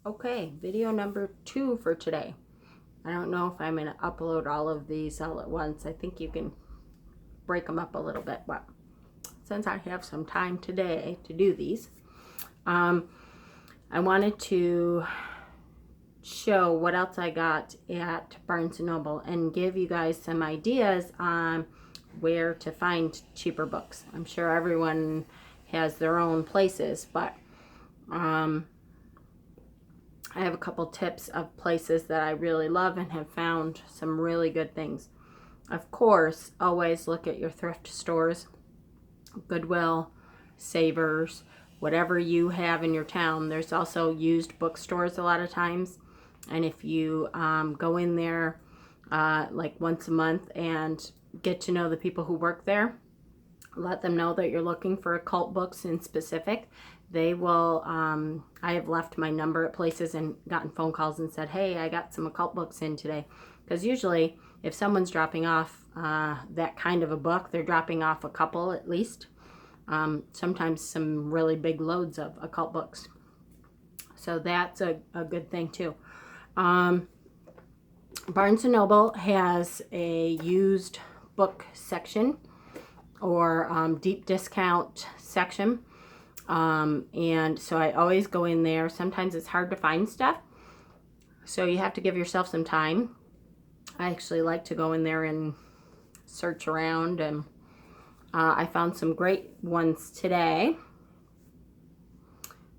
Okay, video number 2 for today. I don't know if I'm going to upload all of these all at once. I think you can break them up a little bit, but since I have some time today to do these, I wanted to show what else I got at Barnes & Noble and give you guys some ideas on where to find cheaper books. I'm sure everyone has their own places, but I have a couple tips of places that I really love and have found some really good things. Of course, always look at your thrift stores, Goodwill, Savers, whatever you have in your town. There's also used bookstores a lot of times. And if you go in there like once a month and get to know the people who work there, let them know that you're looking for occult books in specific. They will, I have left my number at places and gotten phone calls and said, hey, I got some occult books in today. Because usually if someone's dropping off that kind of a book, they're dropping off a couple at least. Sometimes some really big loads of occult books. So that's a good thing too. Barnes & Noble has a used book section or deep discount section. And so I always go in there. Sometimes it's hard to find stuff, so you have to give yourself some time. I actually like to go in there and search around, and I found some great ones today.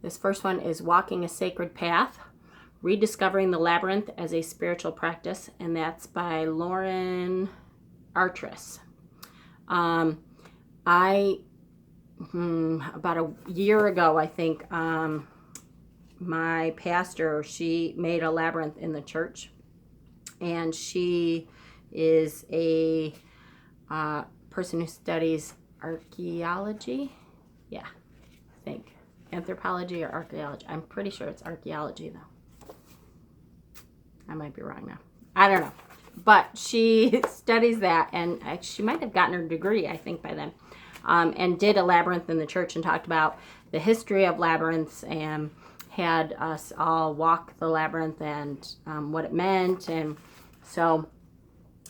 This first one is Walking a Sacred Path, Rediscovering the Labyrinth as a Spiritual Practice, and that's by Lauren Artris. About a year ago, I think, my pastor, she made a labyrinth in the church, and she is a person who studies archaeology. Yeah, I think anthropology or archaeology. I'm pretty sure it's archaeology though. I might be wrong now. I don't know, but she studies that, and she might have gotten her degree, I think, by then. And did a labyrinth in the church and talked about the history of labyrinths and had us all walk the labyrinth and what it meant. And so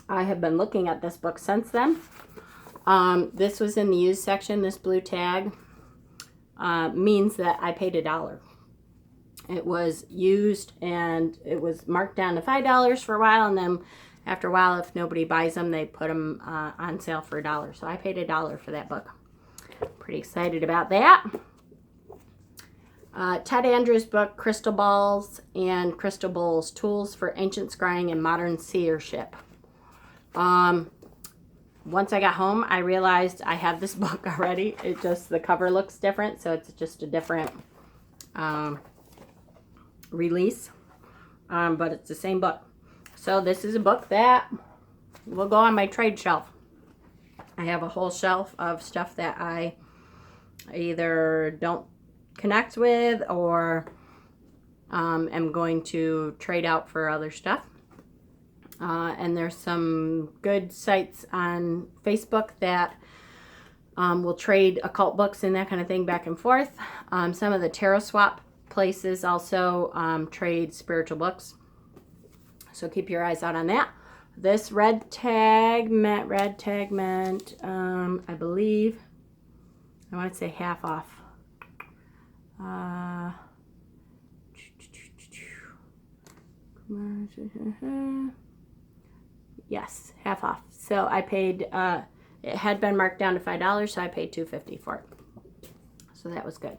I have been looking at this book since then. This was in the used section. This blue tag means that I paid $1. It was used and it was marked down to $5 for a while, and then after a while, if nobody buys them, they put them on sale for $1. So I paid $1 for that book. Pretty excited about that. Ted Andrews' book, Crystal Balls and Crystal Bowls, Tools for Ancient Scrying and Modern Seership. Once I got home, I realized I have this book already. It just, the cover looks different, so it's just a different release. But it's the same book. So this is a book that will go on my trade shelf. I have a whole shelf of stuff that I either don't connect with or am going to trade out for other stuff. And there's some good sites on Facebook that will trade occult books and that kind of thing back and forth. Some of the tarot swap places also trade spiritual books. So keep your eyes out on that. This red tag meant, I believe, I want to say half off. Yes, half off. So I paid, it had been marked down to $5, so I paid $2.50 for it. So that was good.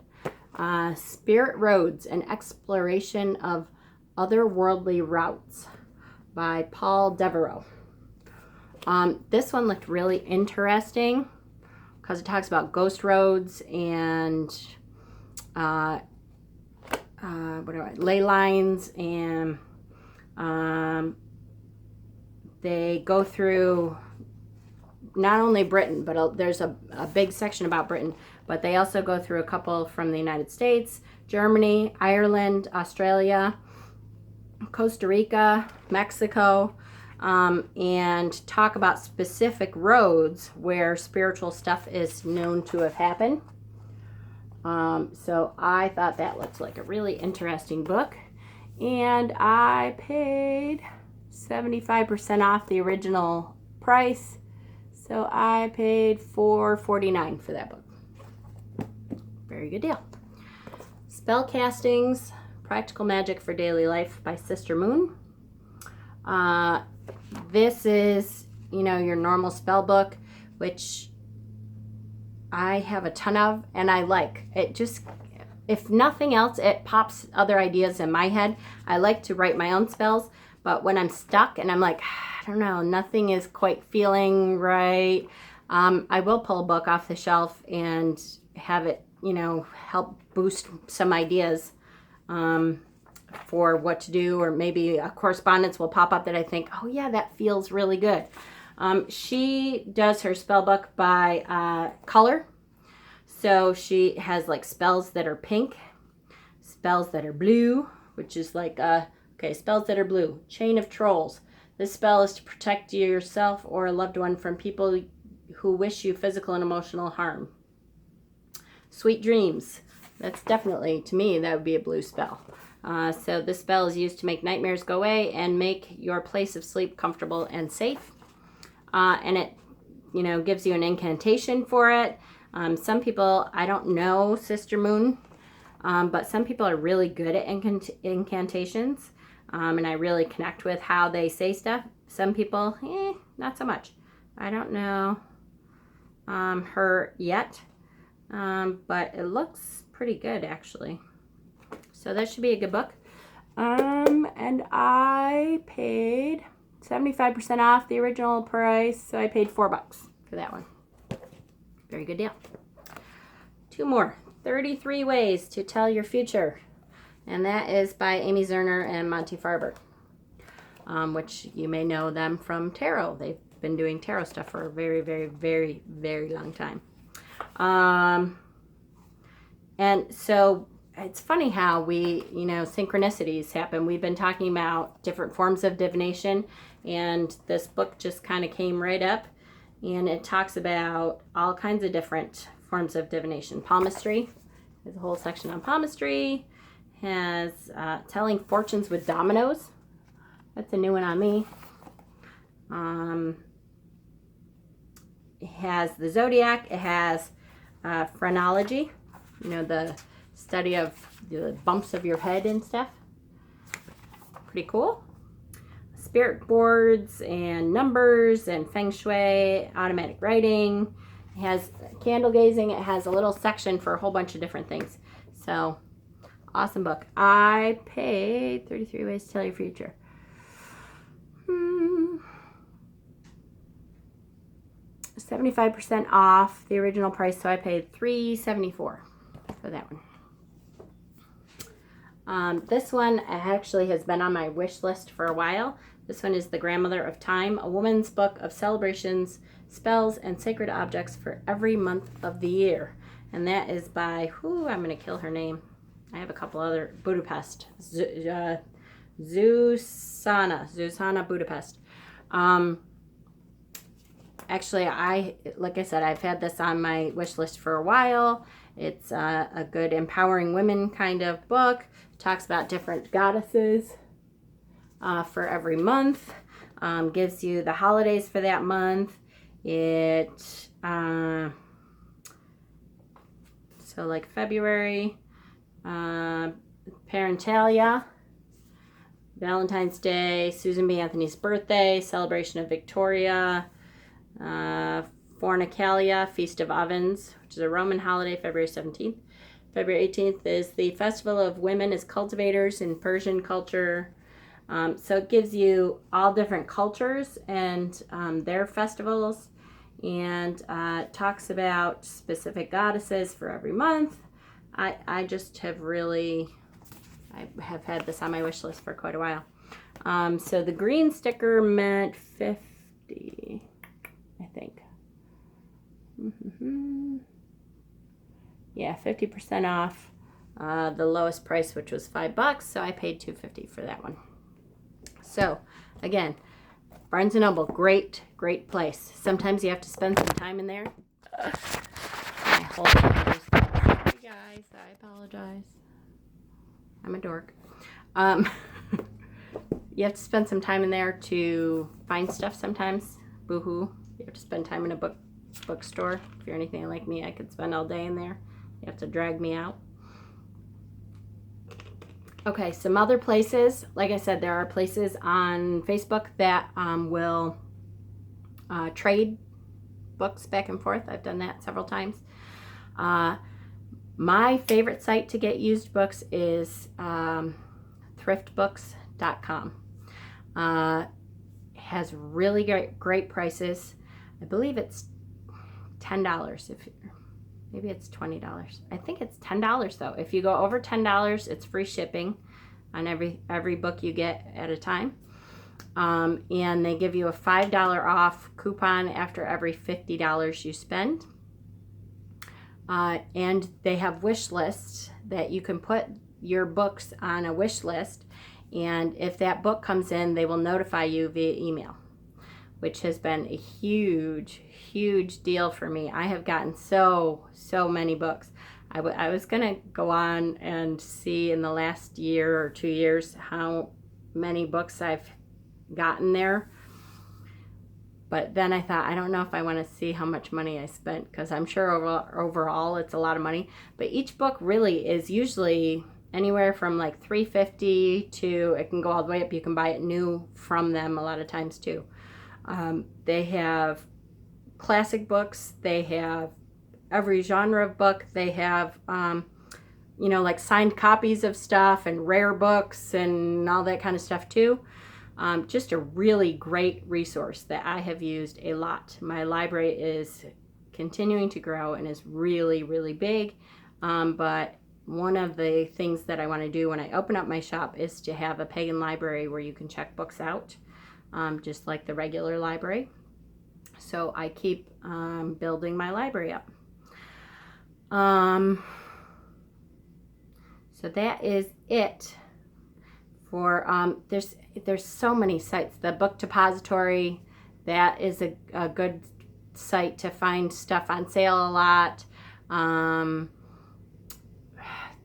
Spirit Roads, an exploration of otherworldly routes, by Paul Devereaux. This one looked really interesting because it talks about ghost roads and ley lines, and they go through not only Britain, but there's a big section about Britain, but they also go through a couple from the United States, Germany, Ireland, Australia, Costa Rica, Mexico, and talk about specific roads where spiritual stuff is known to have happened. So I thought that looked like a really interesting book. And I paid 75% off the original price. So I paid $4.49 for that book. Very good deal. Spell Castings, Practical Magic for Daily Life by Sister Moon. This is, you know, your normal spell book, which I have a ton of and I like. It just, if nothing else, it pops other ideas in my head. I like to write my own spells, but when I'm stuck and I'm like, I don't know, nothing is quite feeling right, I will pull a book off the shelf and have it, you know, help boost some ideas for what to do, or maybe a correspondence will pop up that I think, oh yeah, that feels really good. She does her spell book by color. So she has like spells that are pink, spells that are blue, which is like, okay, spells that are blue. Chain of Trolls. This spell is to protect yourself or a loved one from people who wish you physical and emotional harm. Sweet Dreams. That's definitely, to me, that would be a blue spell. So this spell is used to make nightmares go away and make your place of sleep comfortable and safe. And it, you know, gives you an incantation for it. Some people, I don't know Sister Moon, but some people are really good at incantations. And I really connect with how they say stuff. Some people, not so much. I don't know her yet, but it looks pretty good actually. So that should be a good book. And I paid 75% off the original price, so I paid $4 for that one. Very good deal. Two more. 33 Ways to Tell Your Future. And that is by Amy Zerner and Monty Farber, which you may know them from tarot. They've been doing tarot stuff for a very, very, very, very long time. And so it's funny how we, you know, synchronicities happen. We've been talking about different forms of divination, and this book just kind of came right up, and it talks about all kinds of different forms of divination. Palmistry. There's a whole section on palmistry. Has telling fortunes with dominoes. That's a new one on me. It has the zodiac. It has phrenology. You know, the study of the bumps of your head and stuff. Pretty cool. Spirit boards and numbers and feng shui, automatic writing. It has candle gazing. It has a little section for a whole bunch of different things. So, awesome book. I paid 33 Ways to Tell Your Future. 75% off the original price, so I paid $3.74 for that one. This one actually has been on my wish list for a while. This one is The Grandmother of Time, a woman's book of celebrations, spells, and sacred objects for every month of the year. And that is by, I'm going to kill her name. I have a couple other, Budapest. Zuzana Budapest. Actually, like I said, I've had this on my wish list for a while. It's a good empowering women kind of book. It talks about different goddesses for every month. Gives you the holidays for that month. So like February, Parentalia, Valentine's Day, Susan B. Anthony's birthday, celebration of Victoria, Fornicalia, Feast of Ovens, which is a Roman holiday, February 17th. February 18th is the Festival of Women as Cultivators in Persian culture. So it gives you all different cultures and their festivals, and talks about specific goddesses for every month. I just have really, I have had this on my wish list for quite a while. So the green sticker meant 50, I think. Yeah, 50% off the lowest price, which was $5, so I paid $2.50 for that one. So again, Barnes & Noble, great place. Sometimes you have to spend some time in there. My whole sorry guys, I apologize. I'm a dork. Um, you have to spend some time in there to find stuff sometimes. Boo-hoo. You have to spend time in a bookstore. If you're anything like me, I could spend all day in there. You have to drag me out. Okay, some other places. Like I said, there are places on Facebook that will trade books back and forth. I've done that several times. My favorite site to get used books is thriftbooks.com. Has really great prices. I believe it's $10. Maybe it's $20. I think it's $10 though. If you go over $10, it's free shipping on every book you get at a time. And they give you a $5 off coupon after every $50 you spend. And they have wish lists that you can put your books on a wish list. And if that book comes in, they will notify you via email, which has been a huge deal for me. I have gotten so many books. I was going to go on and see in the last year or 2 years how many books I've gotten there. But then I thought, I don't know if I want to see how much money I spent, because I'm sure overall it's a lot of money. But each book really is usually anywhere from like $3.50 to, it can go all the way up. You can buy it new from them a lot of times too. They have classic books. They have every genre of book. They have, like signed copies of stuff and rare books and all that kind of stuff too. Just a really great resource that I have used a lot. My library is continuing to grow and is really big. But one of the things that I want to do when I open up my shop is to have a pagan library where you can check books out, just like the regular library. So I keep building my library up. So that is it for, there's so many sites. The Book Depository, that is a good site to find stuff on sale a lot.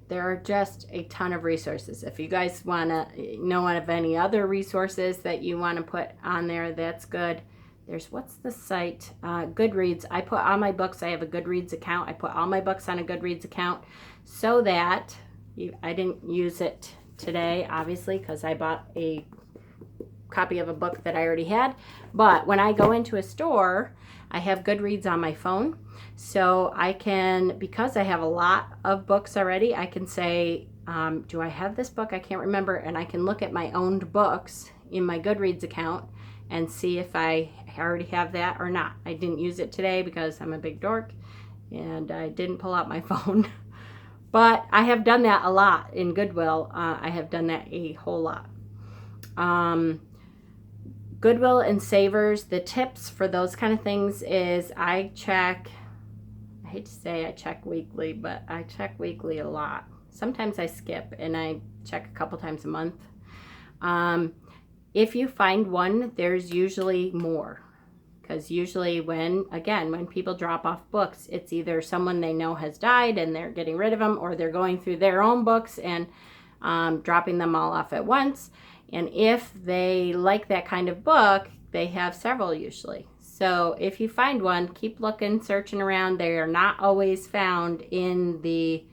There are just a ton of resources. If you guys want to know of any other resources that you want to put on there, that's good. There's, what's the site? Goodreads. I put all my books, I have a Goodreads account. I put all my books on a Goodreads account so that I didn't use it today, obviously, because I bought a copy of a book that I already had. But when I go into a store, I have Goodreads on my phone. So I can, because I have a lot of books already, I can say, do I have this book? I can't remember. And I can look at my owned books in my Goodreads account and see if I already have that or not. I didn't use it today because I'm a big dork and I didn't pull out my phone. But I have done that a lot in Goodwill. I have done that a whole lot. Goodwill and Savers, the tips for those kind of things is I check, I hate to say I check weekly, but I check weekly a lot. Sometimes I skip and I check a couple times a month. If you find one, there's usually more. Because usually when people drop off books, it's either someone they know has died and they're getting rid of them, or they're going through their own books and dropping them all off at once. And if they like that kind of book, they have several usually. So if you find one, keep looking, searching around. They are not always found in the,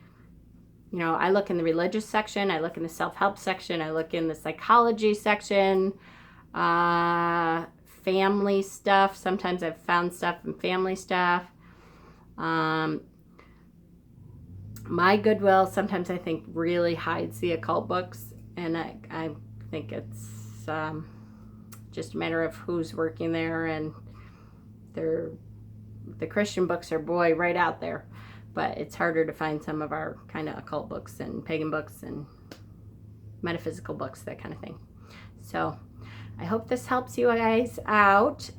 I look in the religious section, I look in the self-help section, I look in the psychology section, family stuff. Sometimes I've found stuff in family stuff. My Goodwill sometimes I think really hides the occult books, and I think it's just a matter of who's working there, and the Christian books are right out there, but it's harder to find some of our kind of occult books and pagan books and metaphysical books, that kind of thing. So I hope this helps you guys out.